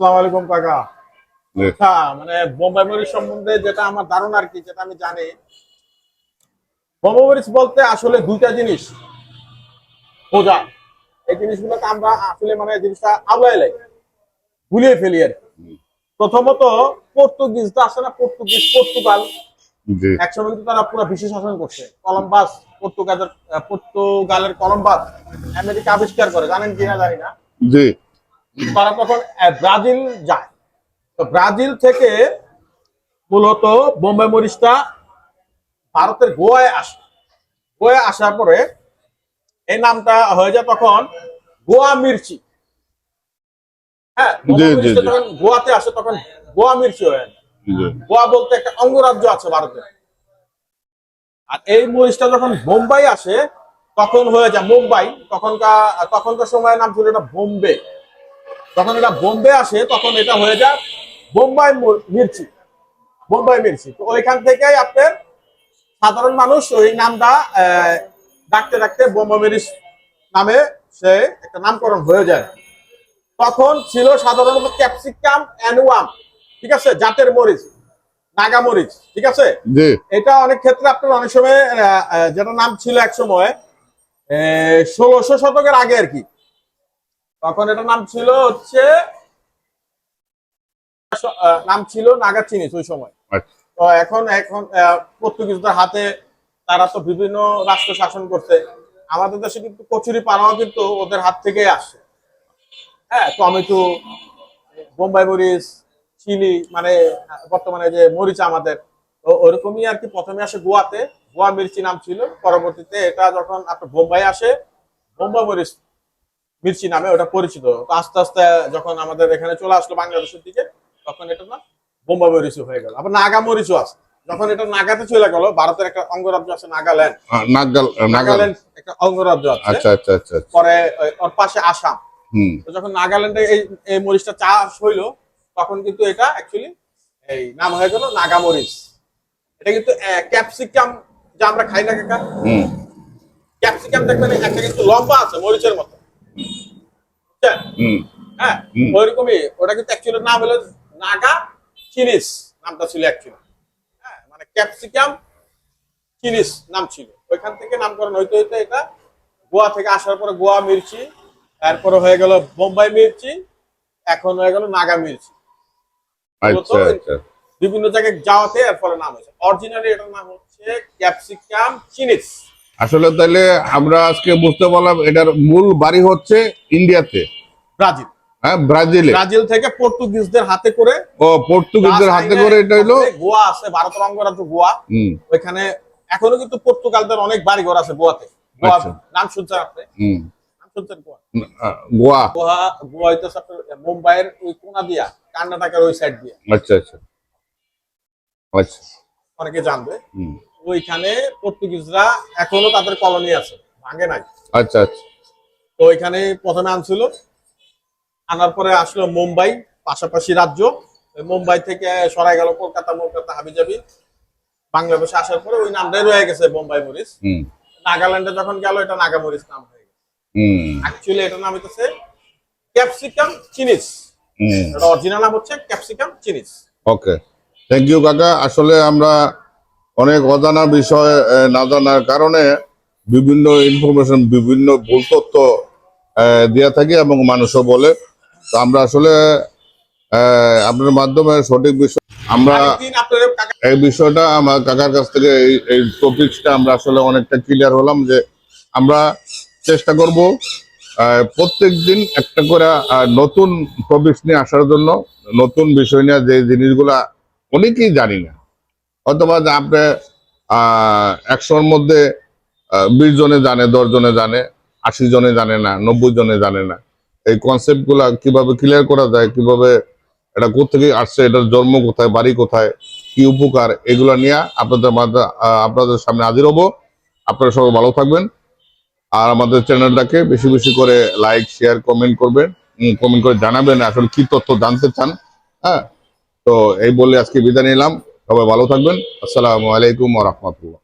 আসসালামু আলাইকুম কাকা। জি, মানে বোম্বাই মরিচ সম্বন্ধে যেটা আমার ধারণা আর কি, যেটা আমি জানি, বোম্বাই মরিচ বলতে আসলে দুইটা জিনিস বোঝা। এই জিনিসগুলোকে আমরা আসলে মানে জিনিসটা আওয়াই লাই ভুলিয়ে ফেলি আর কি। প্রথমত পর্তুগিজরা আসে না, পর্তুগাল জি, একসময় কিন্তু তারা পুরো বিশ্ব শাসন করছে। কলম্বাস, পর্তুগালের কলম্বাস আমেরিকা আবিষ্কার করে, জানেন কিনা জানি না। জি, তারা তখন ব্রাজিল যায়। তো ব্রাজিল থেকে মূলত বোম্বাই মরিচটা ভারতের গোয়ায় আসে। গোয়ায় আসার পরে এই নামটা হয়ে যায় তখন গোয়া মির্চি। হ্যাঁ, জি, বোম্বাই জি, মরিচটা জি, যখন গোয়াতে আসে তখন গোয়া মির্চি হয়ে যায়। জি, গোয়া বলতে একটা অঙ্গরাজ্য আছে ভারতের। আর এই মরিচটা যখন বোম্বাই আসে তখন হয়ে যায় মুম্বাই। তখনকার সময় নাম ছিল এটা বোম্বে। যখন এটা বোম্বে আসে তখন এটা হয়ে যায় বোম্বাই মির্চি। বোম্বাই মির্চি, তো ওইখান থেকেই আপনার সাধারণ মানুষ ওই নামটা ডাকতে ডাকতে বোম্বাই মরিচ নামে সে একটা নামকরণ হয়ে যায়। তখন ছিল সাধারণত ক্যাপসিকাম অ্যানুয়াম, ঠিক আছে, জাতের মরিচ, নাগা মরিচ, ঠিক আছে। জি, এটা অনেক ক্ষেত্রে আপনার অনেক সময় যেটা নাম ছিল এক সময় 1600 শতকের আগে আর কি, তখন এটা নাম ছিল হচ্ছে নাম ছিল নাগা চিনিস ওই সময়। আচ্ছা, তো এখন এখন পর্তুগিজদের হাতে তারা তো বিভিন্ন রাষ্ট্র শাসন করছে। আমাদের দেশে কিন্তু কচুরি পানাও কিন্তু ওদের হাত থেকেই আসছে। হ্যাঁ, টমেটো, বোম্বাই মরিচ, চিলি, মানে বর্তমানে যে মরিচ আমাদের, তো ওরকমই আর কি। প্রথমে আসে গোয়াতে, গোয়া মির্চি নাম ছিল। পরবর্তীতে এটা যখন আপনার বোম্বাই আসে, বোম্বাই মরিচ মির্চি নামে ওটা পরিচিত। তো আস্তে আস্তে যখন আমাদের এখানে চলে আসলো বাংলাদেশের দিকে, তখন এটা না বোম্বাই মরিচও হয়ে গেল। আবার নাগা মরিচও আছে। যখন এটা নাগাতে চলে গেল, ভারতের একটা অঙ্গরাজ্য আছে নাগাল্যান্ড। নাগাল, নাগাল, নাগাল্যান্ড একটা অঙ্গরাজ্য আছে। আচ্ছা, আচ্ছা, আচ্ছা, আচ্ছা, পরে ওর পাশে আসাম। হুম, তো যখন নাগাল্যান্ডে এই মরিচটা চাষ হইলো, তখন কিন্তু এটা অ্যাকচুয়ালি এই নাম হয়ে গেল নাগা মরিচ। এটা কিন্তু ক্যাপসিকাম যা আমরা খাই না কাকা, হুম, ক্যাপসিকাম দেখবেন একটা কিন্তু লম্বা আছে মরিচের মতো, বুঝছেন? হুম, হ্যাঁ, হুম, ওইরকমই ওটা কিন্তু অ্যাকচুয়ালি নাম হলো নাগা চিনিস, নামটা ছিল অ্যাকচুয়ালি। হ্যাঁ, মানে ক্যাপসিকাম চিনিস নাম ছিল। ওইখান থেকে নামকরণ হইতে হইতে এটা গোয়া থেকে আসার পরে গোয়া মির্চি, তারপরে হয়ে গেল বোম্বাই মির্চি, এখন হয়ে গেল নাগা মির্চি। মূলত আচ্ছা, আচ্ছা। বিভিন্ন জায়গায় যাওয়াতে এর ফলে নাম হয়েছে। অরিজিনালি এটার নাম হচ্ছে ক্যাপসিকাম চিনিস। আসলে তাহলে আমরা আজকে বুঝতে পারলাম এটার মূল বাড়ি হচ্ছে ইন্ডিয়াতে, ব্রাজিল। হ্যাঁ, ব্রাজিলে। ব্রাজিল থেকে পর্তুগিজদের হাতে করে ও পর্তুগিজদের হাতে করে এটা হইলো। গোয়া আছে, ভারতের অঙ্গরাজ্য গোয়া। হুম, ওইখানে এখনো কিন্তু পর্তুগালদের অনেক বাড়ি ঘর আছে গোয়াতে। গোয়া আচ্ছা, নাম শুনছেন আপনি? হুম, নাম শুনছেন গোয়া? গোয়া, গোয়া গোয়া হইতেছে আপনার মুম্বাইয়ের ওই কোনা দিয়া, কর্ণাটকের ওই সাইড দিয়ে, আচ্ছা, আচ্ছা, আচ্ছা, অনেকে জানবে। হুম, ওইখানে পর্তুগিজরা এখনো তাদের কলোনি আছে, ভাঙে নাই। আচ্ছা, আচ্ছা, তো ওইখানে প্রথমে আনছিল, আনার পরে আসলো মুম্বাই, পাশাপাশি রাজ্য। ওই মুম্বাই থেকে সরাই গেল কলকাতা হাবিজাবি। বাংলাদেশে আসার পরে ওই নামটাই রয়ে গেছে বোম্বাই মরিচ। হুম, নাগাল্যান্ডে যখন গেল এটা নাগা মরিচ নাম হয়ে গেছে। হুম, অ্যাকচুয়ালি এটার নাম হচ্ছে ক্যাপসিকাম চিনিস। হুম, এটা অরিজিনাল নাম হচ্ছে ক্যাপসিকাম চিনিস। ওকে, থ্যাংক ইউ কাকা। আসলে আমরা অনেক অজানা বিষয় না জানার কারণে বিভিন্ন ইনফরমেশন, বিভিন্ন ভুল তথ্য দিয়ে থাকি এবং মানুষও বলে। তো আমরা আসলে আপনার মাধ্যমে সঠিক বিষয় আমরা আরেকদিন আপনার কাকা এই বিষয়টা আমার কাকার কাছ থেকে এই টপিকসটা আমরা আসলে অনেকটা ক্লিয়ার হলাম যে আমরা চেষ্টা করব প্রত্যেক দিন একটা করে নতুন টপিকস নিয়ে আসার জন্য, নতুন বিষয় নিয়ে যে জিনিসগুলা অনেকেই জানি না, অথবা আপনি 100-র মধ্যে 20 জনে জানে, 10 জনে জানে, 80 জনে জানে না, 90 জনে জানে না। এই কনসেপ্ট গুলা কিভাবে ক্লিয়ার করা যায়, কিভাবে এটা কোথেকে আসছে, এটার জন্ম কোথায়, বাড়ি কোথায়, কি উপকার, এগুলা নিয়ে আপনাদের মাঝে আপনাদের সামনে হাজির হবো। আপনারা সবাই ভালো থাকবেন। আর আমাদের চ্যানেলটাকে বেশি বেশি করে লাইক, শেয়ার, কমেন্ট করবেন, কমেন্ট করে জানাবেন আসলে কি তথ্য জানতে চান। হ্যাঁ, তো এই বলে আজকে বিদায় নিলাম। সবাই ভালো থাকবেন। আসসালামু আলাইকুম ওয়া রাহমাতুল্লাহ।